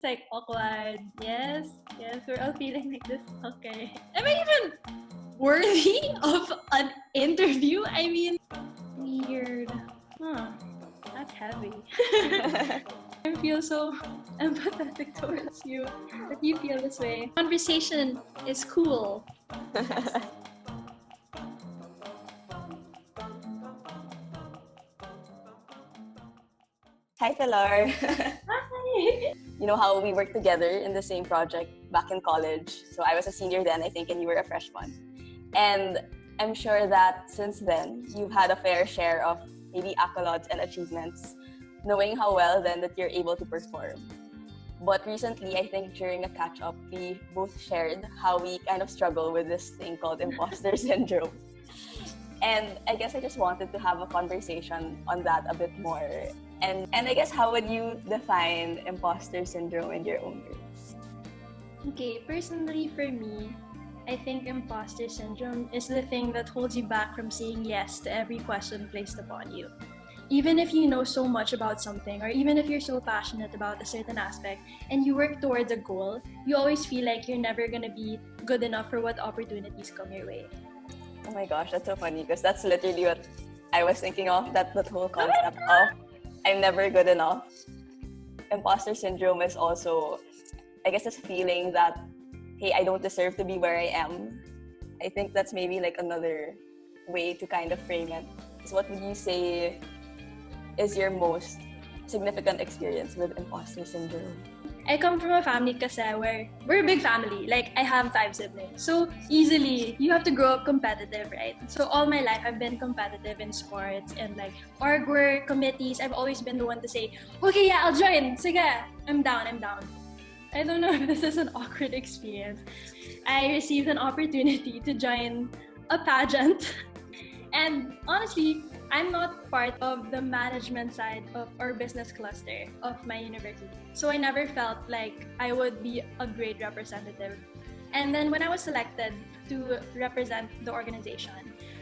It's like awkward. Yes, we're all feeling like this. Okay. Am I even worthy of an interview? I mean, weird. Huh. That's heavy. I feel so empathetic towards you that you feel this way. Conversation is cool. Hi, Pilar. Hi. You know how we worked together in the same project back in college. So I was a senior then, I think, and you were a freshman. And I'm sure that since then, you've had a fair share of maybe accolades and achievements, knowing how well then that you're able to perform. But recently, I think during a catch-up, we both shared how we kind of struggle with this thing called imposter syndrome. And I guess I just wanted to have a conversation on that a bit more. And I guess, how would you define imposter syndrome in your own words? Okay, personally for me, I think imposter syndrome is the thing that holds you back from saying yes to every question placed upon you. Even if you know so much about something, or even if you're so passionate about a certain aspect and you work towards a goal, you always feel like you're never gonna be good enough for what opportunities come your way. Oh my gosh, that's so funny because that's literally what I was thinking of, that whole concept of I'm never good enough. Imposter syndrome is also, I guess, this feeling that, hey, I don't deserve to be where I am. I think that's maybe like another way to kind of frame it. So what would you say is your most significant experience with imposter syndrome? I come from a family kasi where we're a big family. Like, I have 5 siblings. So, easily, you have to grow up competitive, right? So, all my life, I've been competitive in sports and like org work, committees. I've always been the one to say, okay, yeah, I'll join. Sige, I'm down. I don't know if this is an awkward experience. I received an opportunity to join a pageant. And honestly, I'm not part of the management side of our business cluster of my university. So I never felt like I would be a great representative. And then when I was selected to represent the organization,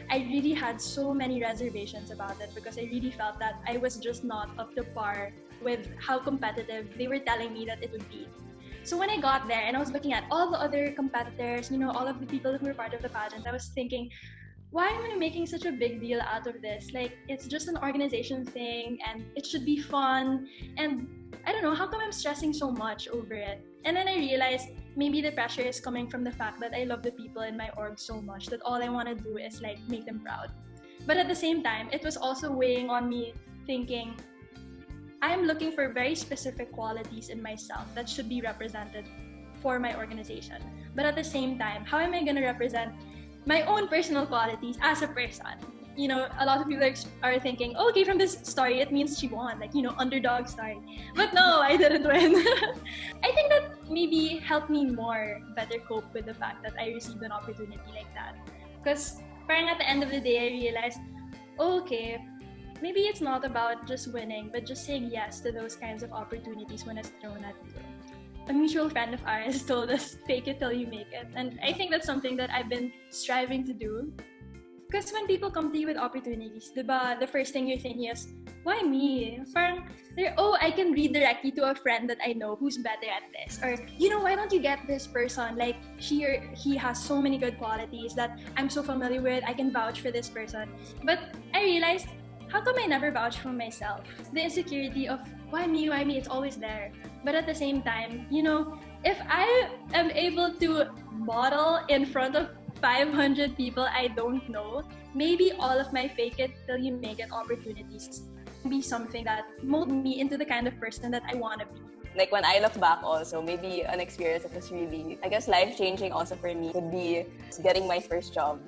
I really had so many reservations about it because I really felt that I was just not up to par with how competitive they were telling me that it would be. So when I got there and I was looking at all the other competitors, all of the people who were part of the pageant, I was thinking, why am I making such a big deal out of this? Like, it's just an organization thing and it should be fun. And I don't know, how come I'm stressing so much over it? And then I realized maybe the pressure is coming from the fact that I love the people in my org so much that all I want to do is like make them proud. But at the same time, it was also weighing on me thinking, I'm looking for very specific qualities in myself that should be represented for my organization. But at the same time, how am I going to represent my own personal qualities as a person? A lot of people are thinking, okay, from this story, it means she won, like, underdog story. But no, I didn't win. I think that maybe helped me better cope with the fact that I received an opportunity like that. Because at the end of the day, I realized, okay, maybe it's not about just winning, but just saying yes to those kinds of opportunities when it's thrown at you. A mutual friend of ours told us, fake it till you make it. And I think that's something that I've been striving to do. Because when people come to you with opportunities, diba, the first thing you're thinking is, why me? I can redirect you to a friend that I know who's better at this. Or, why don't you get this person? Like, she or he has so many good qualities that I'm so familiar with. I can vouch for this person. But I realized, how come I never vouch for myself? The insecurity of, why me, it's always there. But at the same time, if I am able to model in front of 500 people I don't know, maybe all of my fake it till you make it opportunities be something that mold me into the kind of person that I want to be. Like, when I look back also, maybe an experience that was really, I guess, life-changing also for me would be getting my first job.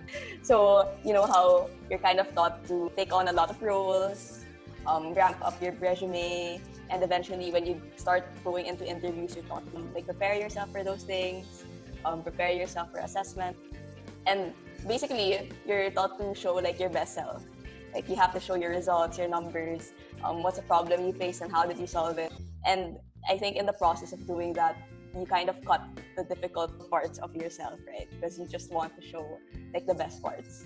So, how you're kind of taught to take on a lot of roles, ramp up your resume, and eventually when you start going into interviews, you're taught to like prepare yourself for those things, prepare yourself for assessment. And basically, you're taught to show like your best self. Like, you have to show your results, your numbers, what's the problem you face and how did you solve it. And I think in the process of doing that, you kind of cut the difficult parts of yourself, right? Because you just want to show like the best parts.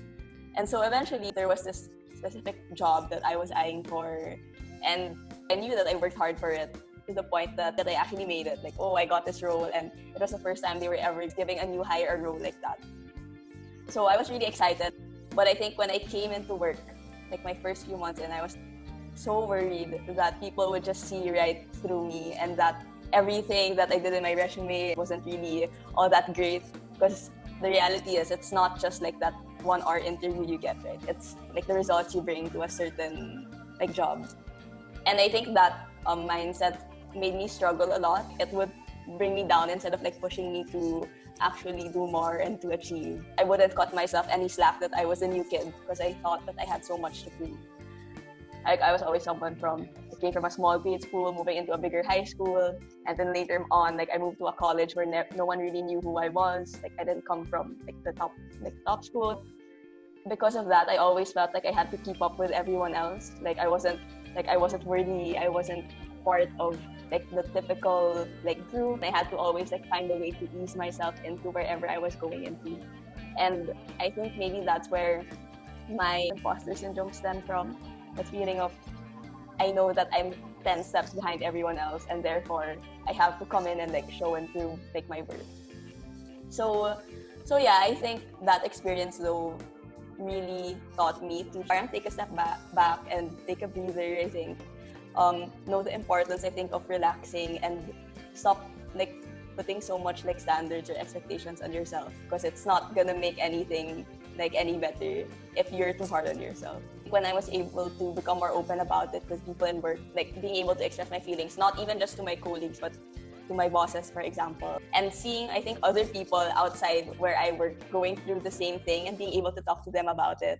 And so eventually there was this specific job that I was eyeing for, and I knew that I worked hard for it. to the point that I actually made it. Like, oh, I got this role, and it was the first time they were ever giving a new hire a role like that. So I was really excited. But I think when I came into work, like my first few months in, I was so worried that people would just see right through me and that everything that I did in my resume wasn't really all that great. Because the reality is, it's not just like that 1 hour interview you get, right? It's like the results you bring to a certain like job. And I think that mindset made me struggle a lot. It would bring me down instead of like pushing me to actually do more and to achieve. I wouldn't cut myself any slack that I was a new kid because I thought that I had so much to prove. Like I was always someone came from a small grade school, moving into a bigger high school, and then later on, like I moved to a college where no one really knew who I was. Like I didn't come from like the top school. Because of that, I always felt like I had to keep up with everyone else. Like I wasn't worthy. I wasn't part of like the typical like group. I had to always like find a way to ease myself into wherever I was going into. And I think maybe that's where my imposter syndrome stemmed from. The feeling of I know that I'm 10 steps behind everyone else, and therefore I have to come in and like show and prove like my worth. So yeah, I think that experience though really taught me to take a step back and take a breather. I think know the importance I think of relaxing and stop like putting so much like standards or expectations on yourself, because it's not gonna make anything like any better if you're too hard on yourself. When I was able to become more open about it with people in work, like being able to express my feelings, not even just to my colleagues, but to my bosses, for example, and seeing, I think, other people outside where I work going through the same thing and being able to talk to them about it,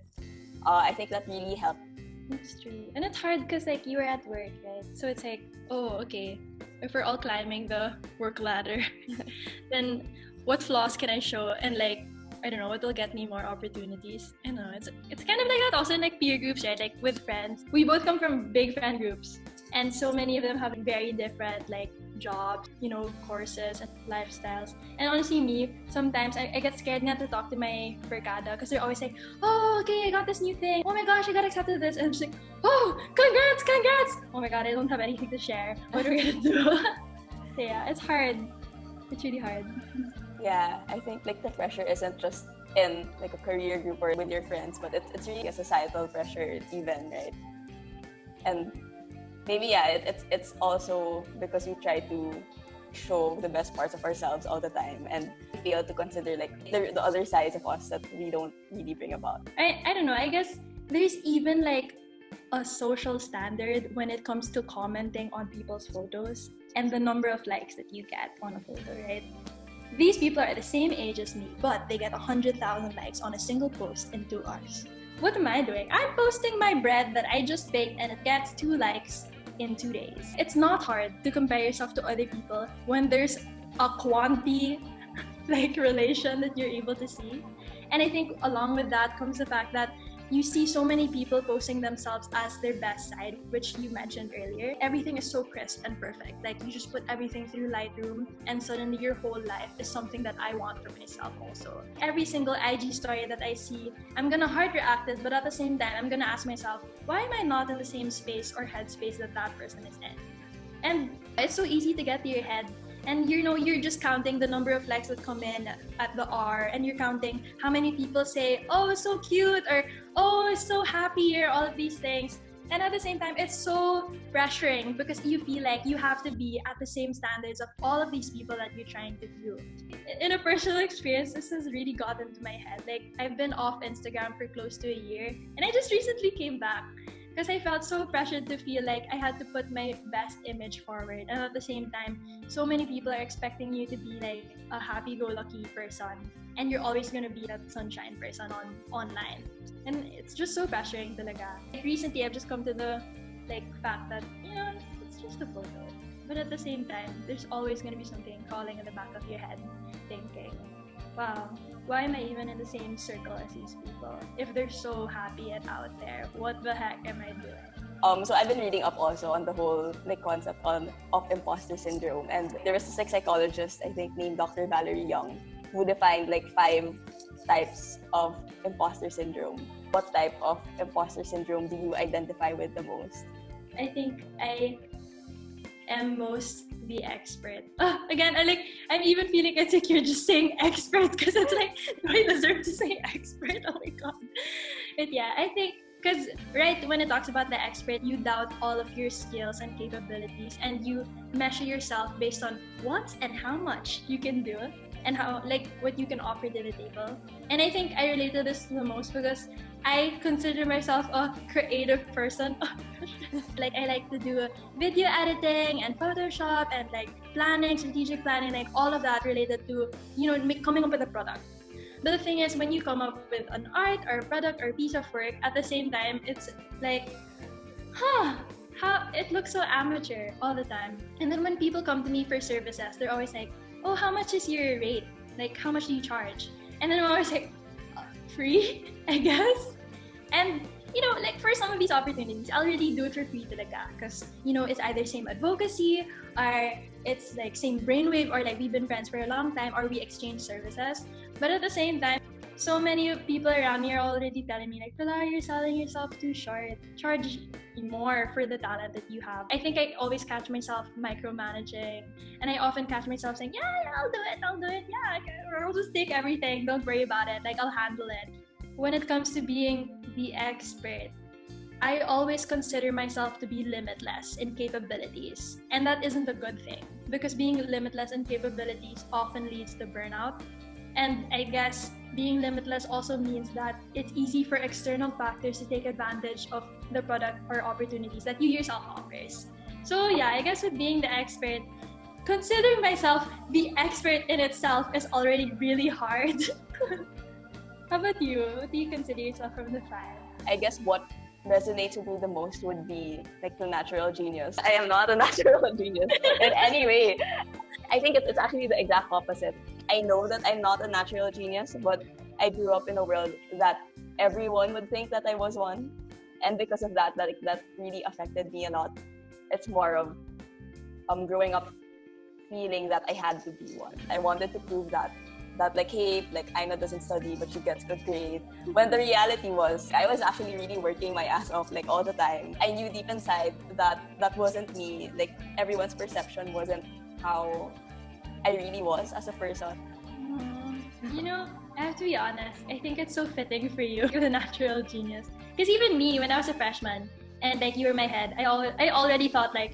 I think that really helped. That's true. And it's hard because like you were at work, right? So it's like, oh, okay, if we're all climbing the work ladder, then what flaws can I show? And like, I don't know, what will get me more opportunities. I know, it's kind of like that also in like peer groups, right? Like with friends. We both come from big friend groups. And so many of them have very different like jobs, you know, courses and lifestyles. And honestly, me, sometimes I get scared not to talk to my barkada because they're always like, oh, okay, I got this new thing. Oh my gosh, I got accepted to this. And I'm just like, oh, congrats. Oh my God, I don't have anything to share. What are we going to do? So yeah, it's hard. It's really hard. Yeah, I think like the pressure isn't just in like a career group or with your friends, but it's really a societal pressure even, right? And maybe yeah, it's also because we try to show the best parts of ourselves all the time and fail to consider like the other sides of us that we don't really bring about. I don't know, I guess there's even like a social standard when it comes to commenting on people's photos and the number of likes that you get on a photo, right? These people are the same age as me, but they get 100,000 likes on a single post in 2 hours. What am I doing? I'm posting my bread that I just baked and it gets 2 likes in 2 days. It's not hard to compare yourself to other people when there's a quantity like relation that you're able to see. And I think along with that comes the fact that you see so many people posting themselves as their best side, which you mentioned earlier. Everything is so crisp and perfect. Like you just put everything through Lightroom and suddenly your whole life is something that I want for myself also. Every single IG story that I see, I'm gonna heart react it, but at the same time, I'm gonna ask myself, why am I not in the same space or headspace that that person is in? And it's so easy to get to your head. And you know, you're just counting the number of likes that come in at the hour, and you're counting how many people say, oh, it's so cute, or oh, it's so happy, or all of these things. And at the same time, it's so pressuring because you feel like you have to be at the same standards of all of these people that you're trying to do. In a personal experience, this has really gotten to my head. Like, I've been off Instagram for close to a year, and I just recently came back. Because I felt so pressured to feel like I had to put my best image forward. And at the same time, so many people are expecting you to be like a happy-go-lucky person. And you're always going to be that sunshine person online. And it's just so pressuring talaga. Like recently, I've just come to the like fact that, you know, it's just a photo. But at the same time, there's always going to be something crawling in the back of your head thinking, wow, why am I even in the same circle as these people? If they're so happy and out there, what the heck am I doing? So I've been reading up also on the whole like concept of imposter syndrome, and there was this like psychologist, I think, named Dr. Valerie Young, who defined like 5 types of imposter syndrome. What type of imposter syndrome do you identify with the most? I think I am most the expert. Again, I'm even feeling insecure just saying expert because it's like, do I deserve to say expert? Oh my god. But yeah, I think because right when it talks about the expert, you doubt all of your skills and capabilities, and you measure yourself based on what and how much you can do and how like what you can offer to the table. And I think I relate to this the most because I consider myself a creative person. Like I like to do video editing and Photoshop and like planning, strategic planning, like all of that related to, coming up with a product. But the thing is, when you come up with an art or a product or a piece of work, at the same time, it's like, how it looks so amateur all the time. And then when people come to me for services, they're always like, oh, how much is your rate? Like, how much do you charge? And then I'm always like, free, I guess. And, like for some of these opportunities, I'll really do it for free talaga. Because, it's either same advocacy or it's like same brainwave or like we've been friends for a long time or we exchange services. But at the same time, so many people around me are already telling me like, Pilar, you're selling yourself too short. Charge more for the talent that you have. I think I always catch myself micromanaging, and I often catch myself saying, yeah, I'll do it. Yeah, I'll just take everything. Don't worry about it. Like, I'll handle it. When it comes to being the expert, I always consider myself to be limitless in capabilities. And that isn't a good thing because being limitless in capabilities often leads to burnout. And I guess being limitless also means that it's easy for external factors to take advantage of the product or opportunities that you yourself offers. So yeah, I guess with being the expert, considering myself the expert in itself is already really hard. How about you? What do you consider yourself from the fan? I guess what resonates with me the most would be like the natural genius. I am not a natural genius in any way. I think it's actually the exact opposite. I know that I'm not a natural genius, but I grew up in a world that everyone would think that I was one. And because of that really affected me a lot. It's more of growing up feeling that I had to be one. I wanted to prove that like, hey, like Aina doesn't study, but she gets good grade. When the reality was, I was actually really working my ass off like all the time. I knew deep inside that wasn't me. Like everyone's perception wasn't how I really was as a person. I have to be honest. I think it's so fitting for you, you're the natural genius. Because even me, when I was a freshman, and like you were my head, I already thought like,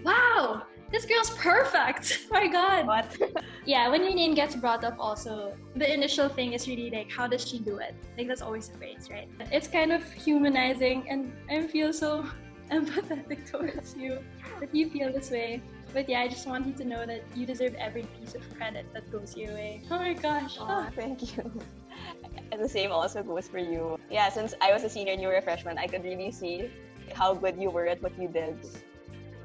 wow, this girl's perfect. My God. What? Yeah, when your name gets brought up also, the initial thing is really like, how does she do it? Like that's always a phrase, right? It's kind of humanizing, and I feel so empathetic towards you that you feel this way. But yeah, I just want you to know that you deserve every piece of credit that goes your way. Oh my gosh. Oh, thank you. And the same also goes for you. Yeah, since I was a senior and you were a freshman, I could really see how good you were at what you did.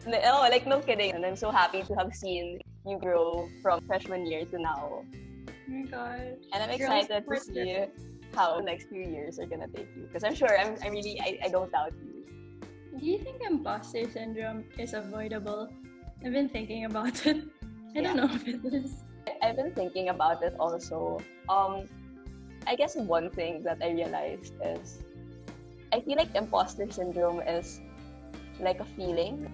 No, like no kidding. And I'm so happy to have seen you grow from freshman year to now. Oh my gosh. And I'm excited to see how the next few years are gonna take you. Because I'm sure I don't doubt you. Do you think imposter syndrome is avoidable? I've been thinking about it. I don't know if it is. I've been thinking about it also. I guess one thing that I realized is I feel like imposter syndrome is like a feeling.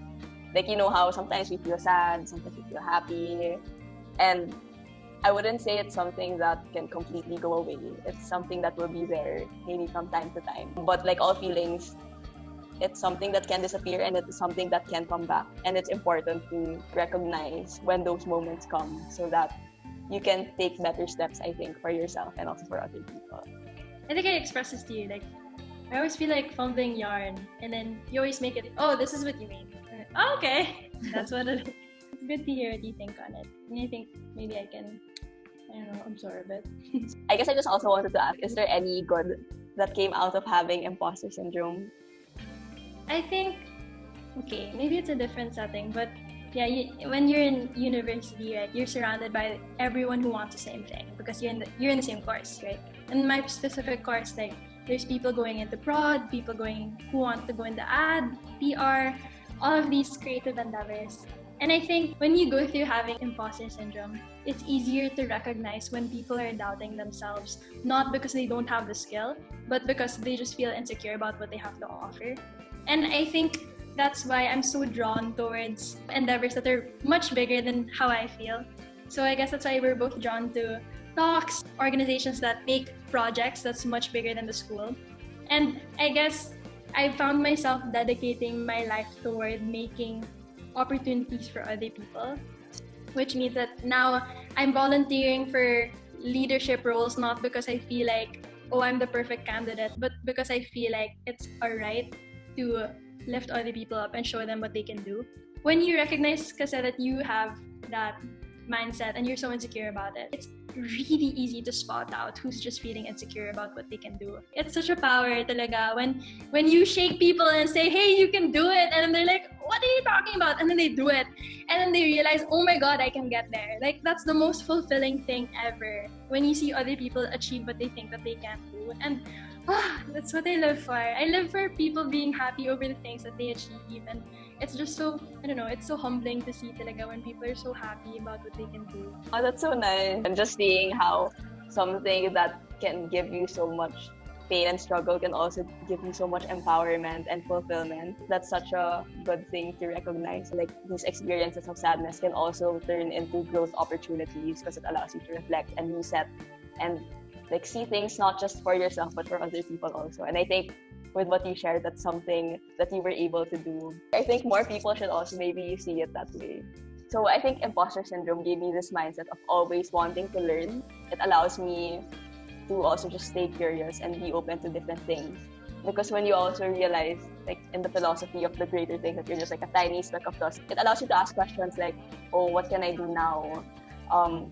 Like, how sometimes we feel sad, sometimes we feel happy. And I wouldn't say it's something that can completely go away. It's something that will be there maybe from time to time. But like all feelings, it's something that can disappear and it's something that can come back. And it's important to recognize when those moments come so that you can take better steps, I think, for yourself and also for other people. I think I express this to you. Like, I always feel like fumbling yarn, and then you always make it, oh, this is what you mean. Oh, okay. That's what it is. It's good to hear what you think on it. And I think maybe I can, absorb it. I guess I just also wanted to ask, is there any good that came out of having imposter syndrome? I think, okay, maybe it's a different setting, but yeah, when you're in university, right, you're surrounded by everyone who wants the same thing because you're in the same course, right? In my specific course, like there's people going into prod, people who want to go into ad, PR, all of these creative endeavors. And I think when you go through having imposter syndrome, it's easier to recognize when people are doubting themselves, not because they don't have the skill, but because they just feel insecure about what they have to offer. And I think that's why I'm so drawn towards endeavors that are much bigger than how I feel. So I guess that's why we're both drawn to talks, organizations that make projects that's much bigger than the school. And I guess I found myself dedicating my life toward making opportunities for other people, which means that now I'm volunteering for leadership roles, not because I feel like, oh, I'm the perfect candidate, but because I feel like it's alright to lift other people up and show them what they can do. When you recognize, kasi, that you have that mindset and you're so insecure about it, it's really easy to spot out who's just feeling insecure about what they can do. It's such a power talaga when you shake people and say, hey, you can do it, and then they're like, what are you talking about? And then they do it, and then they realize, oh my god, I can get there. Like, that's the most fulfilling thing ever, when you see other people achieve what they think that they can't do. And that's what I live for. I live for people being happy over the things that they achieve, and it's just so, I don't know, it's so humbling to see talaga when people are so happy about what they can do. Oh, that's so nice. And just seeing how something that can give you so much pain and struggle can also give you so much empowerment and fulfillment. That's such a good thing to recognize. Like, these experiences of sadness can also turn into growth opportunities because it allows you to reflect and reset and like see things not just for yourself but for other people also. And I think with what you shared, that's something that you were able to do. I think more people should also maybe see it that way. So I think imposter syndrome gave me this mindset of always wanting to learn. It allows me to also just stay curious and be open to different things. Because when you also realize, like in the philosophy of the greater thing, that you're just like a tiny speck of dust, it allows you to ask questions like, oh, what can I do now?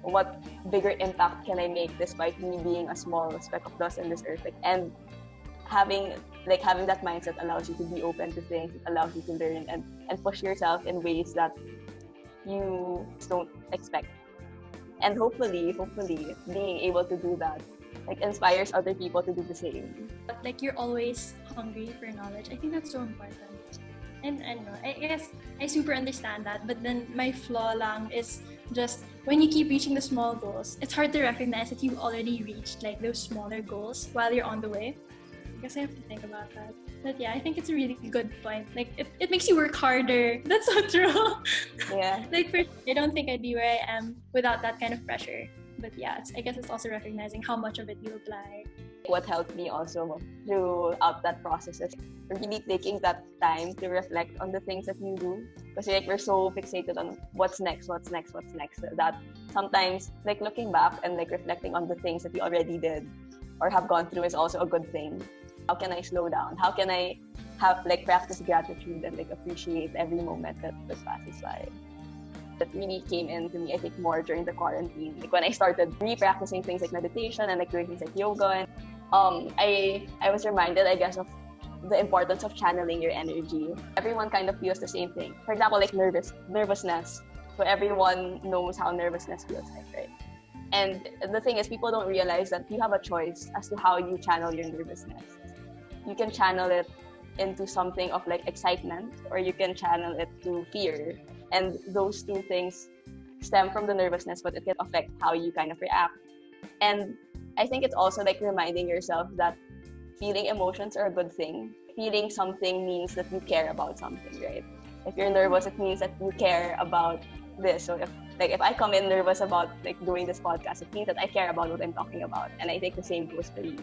What bigger impact can I make despite me being a small speck of dust in this earth? Like, and having that mindset allows you to be open to things. It allows you to learn and push yourself in ways that you don't expect. And hopefully being able to do that like inspires other people to do the same. Like, you're always hungry for knowledge. I think that's so important. And I don't know, I guess I super understand that, but then my flaw lang is just when you keep reaching the small goals, it's hard to recognize that you've already reached like those smaller goals while you're on the way. I guess I have to think about that. But yeah, I think it's a really good point. Like, it makes you work harder. That's so true. Yeah. Like, I don't think I'd be where I am without that kind of pressure. But yeah, I guess it's also recognizing how much of it you apply. What helped me also throughout that process is really taking that time to reflect on the things that you do. Because like we're so fixated on what's next, that sometimes like looking back and like reflecting on the things that you already did or have gone through is also a good thing. How can I slow down? How can I have like practice gratitude and like appreciate every moment that passes by? That really came into me, I think, more during the quarantine. Like when I started re-practicing things like meditation and like doing things like yoga, and I was reminded, I guess, of the importance of channeling your energy. Everyone kind of feels the same thing. For example, like nervousness. So everyone knows how nervousness feels like, right? And the thing is, people don't realize that you have a choice as to how you channel your nervousness. You can channel it into something of like excitement, or you can channel it to fear. And those two things stem from the nervousness, but it can affect how you kind of react. And I think it's also like reminding yourself that feeling emotions are a good thing. Feeling something means that you care about something, right? If you're nervous, it means that you care about this. So if I come in nervous about like doing this podcast, it means that I care about what I'm talking about. And I think the same goes for you.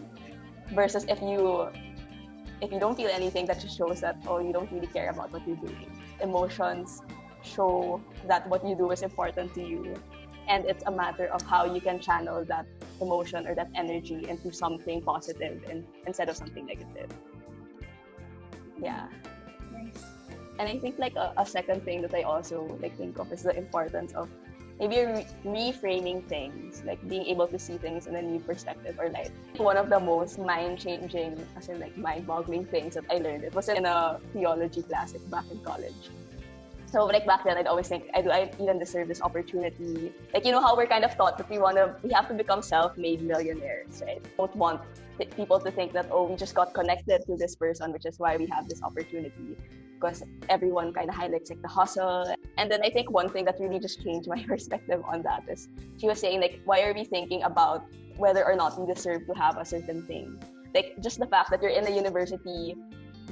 Versus if you don't feel anything, that just shows that, oh, you don't really care about what you're doing. Emotions show that what you do is important to you, and it's a matter of how you can channel that emotion or that energy into something positive instead of something negative. Yeah. Nice. And I think like a second thing that I also like think of is the importance of maybe reframing things, like being able to see things in a new perspective or light. One of the most mind-changing, as in like mind-boggling things that I learned, it was in a theology class like back in college. So like back then, I'd always think, do I even deserve this opportunity? Like, you know how we're kind of taught that we have to become self-made millionaires, right? Don't want people to think that, oh, we just got connected to this person, which is why we have this opportunity. Because everyone kind of highlights like the hustle. And then I think one thing that really just changed my perspective on that is she was saying like, why are we thinking about whether or not we deserve to have a certain thing? Like just the fact that you're in a university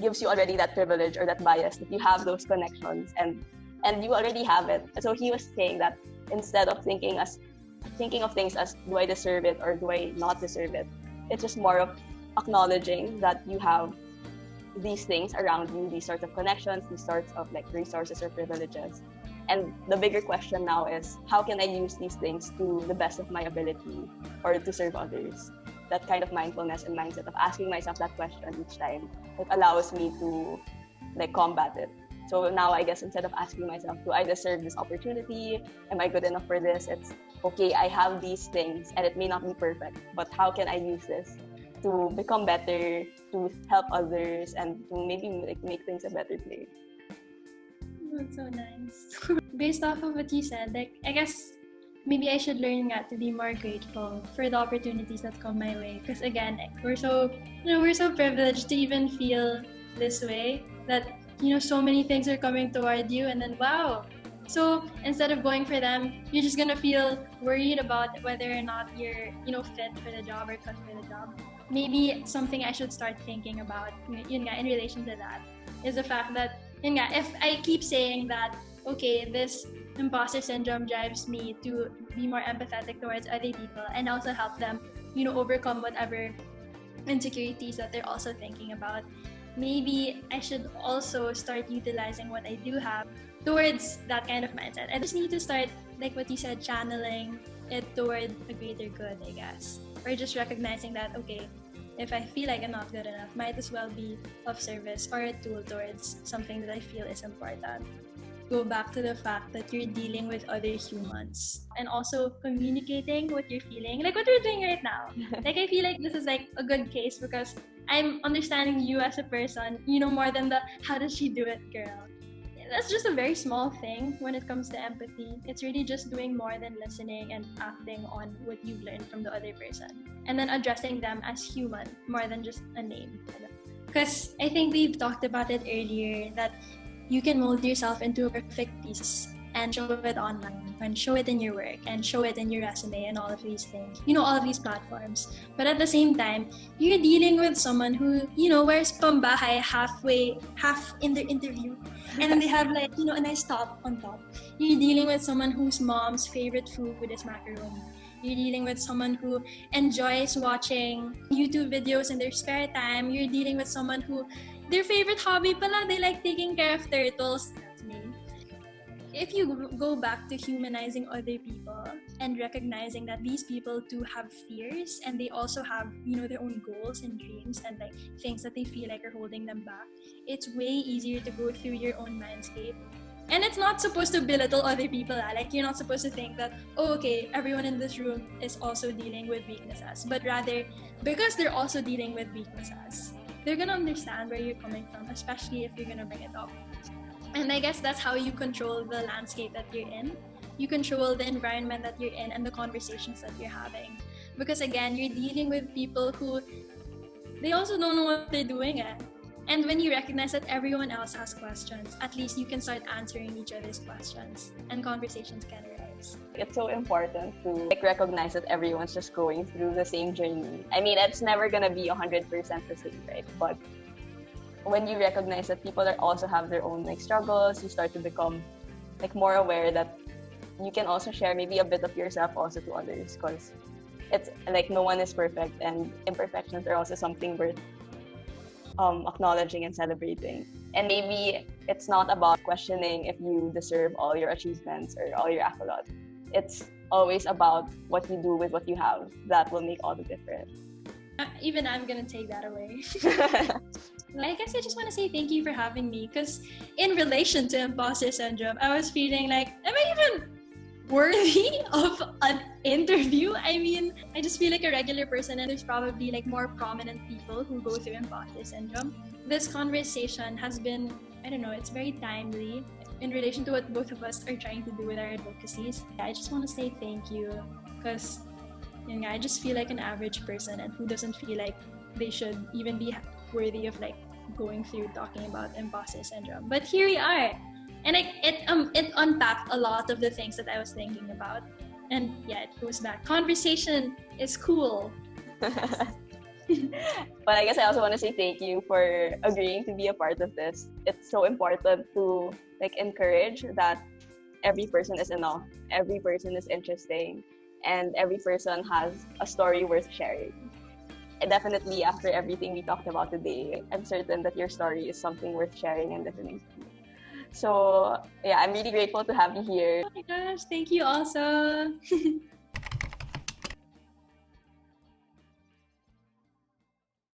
gives you already that privilege or that bias that you have those connections and you already have it. So he was saying that instead of thinking of things as do I deserve it or do I not deserve it, it's just more of acknowledging that you have these things around you, these sorts of connections, these sorts of like resources or privileges. And the bigger question now is, how can I use these things to the best of my ability or to serve others? That kind of mindfulness and mindset of asking myself that question each time, it allows me to like combat it. So now I guess instead of asking myself, do I deserve this opportunity? Am I good enough for this? It's okay, I have these things and it may not be perfect, but how can I use this to become better, to help others, and to maybe like make things a better place? That's so nice. Based off of what you said, like I guess maybe I should learn to be more grateful for the opportunities that come my way. Because again, we're so privileged to even feel this way that so many things are coming toward you, and then wow. So instead of going for them, you're just gonna feel worried about whether or not you're fit for the job or cut for the job. Maybe something I should start thinking about in relation to that is the fact that if I keep saying that, okay, this imposter syndrome drives me to be more empathetic towards other people and also help them, overcome whatever insecurities that they're also thinking about. Maybe I should also start utilizing what I do have towards that kind of mindset. I just need to start, like what you said, channeling it toward a greater good, I guess. Or just recognizing that, okay, if I feel like I'm not good enough, might as well be of service or a tool towards something that I feel is important. Go back to the fact that you're dealing with other humans and also communicating what you're feeling, like what we're doing right now. Like I feel like this is like a good case because I'm understanding you as a person, more than the how does she do it, girl. That's just a very small thing when it comes to empathy. It's really just doing more than listening and acting on what you've learned from the other person. And then addressing them as human more than just a name. Because I think we've talked about it earlier that you can mold yourself into a perfect piece and show it online and show it in your work and show it in your resume and all of these things, all of these platforms. But at the same time, you're dealing with someone who, wears pambahay half in their interview and then they have like, a nice top on top. You're dealing with someone whose mom's favorite food is macaroni. You're dealing with someone who enjoys watching YouTube videos in their spare time. You're dealing with someone who their favorite hobby pala, they like taking care of turtles. That's me. If you go back to humanizing other people and recognizing that these people too have fears and they also have, their own goals and dreams and like things that they feel like are holding them back, it's way easier to go through your own mindscape. And it's not supposed to belittle other people. Like you're not supposed to think that, oh, okay, everyone in this room is also dealing with weaknesses. But rather, because they're also dealing with weaknesses, they're gonna understand where you're coming from, especially if you're gonna bring it up. And I guess that's how you control the landscape that you're in. You control the environment that you're in and the conversations that you're having. Because again, you're dealing with people who, they also don't know what they're doing at. And when you recognize that everyone else has questions, at least you can start answering each other's questions and conversations can arise. It's so important to recognize that everyone's just going through the same journey. I mean, it's never gonna be 100% the same, right? But when you recognize that people also have their own struggles, you start to become more aware that you can also share maybe a bit of yourself also to others, because it's no one is perfect and imperfections are also something worth acknowledging and celebrating. And maybe it's not about questioning if you deserve all your achievements or all your accolades. It's always about what you do with what you have that will make all the difference. Even I'm gonna take that away. I guess I just want to say thank you for having me, because in relation to imposter syndrome, I was feeling like, am I even worthy of an interview? I mean, I just feel like a regular person and there's probably more prominent people who go through imposter syndrome. This conversation has been, I don't know, it's very timely in relation to what both of us are trying to do with our advocacies. I just want to say thank you, because I just feel like an average person and who doesn't feel like they should even be worthy of going through talking about imposter syndrome. But here we are. And it unpacked a lot of the things that I was thinking about. And yeah, it goes back. Conversation is cool. But I guess I also want to say thank you for agreeing to be a part of this. It's so important to like encourage that every person is enough, every person is interesting, and every person has a story worth sharing. And definitely after everything we talked about today, I'm certain that your story is something worth sharing and listening to. So yeah, I'm really grateful to have you here. Oh my gosh, thank you also.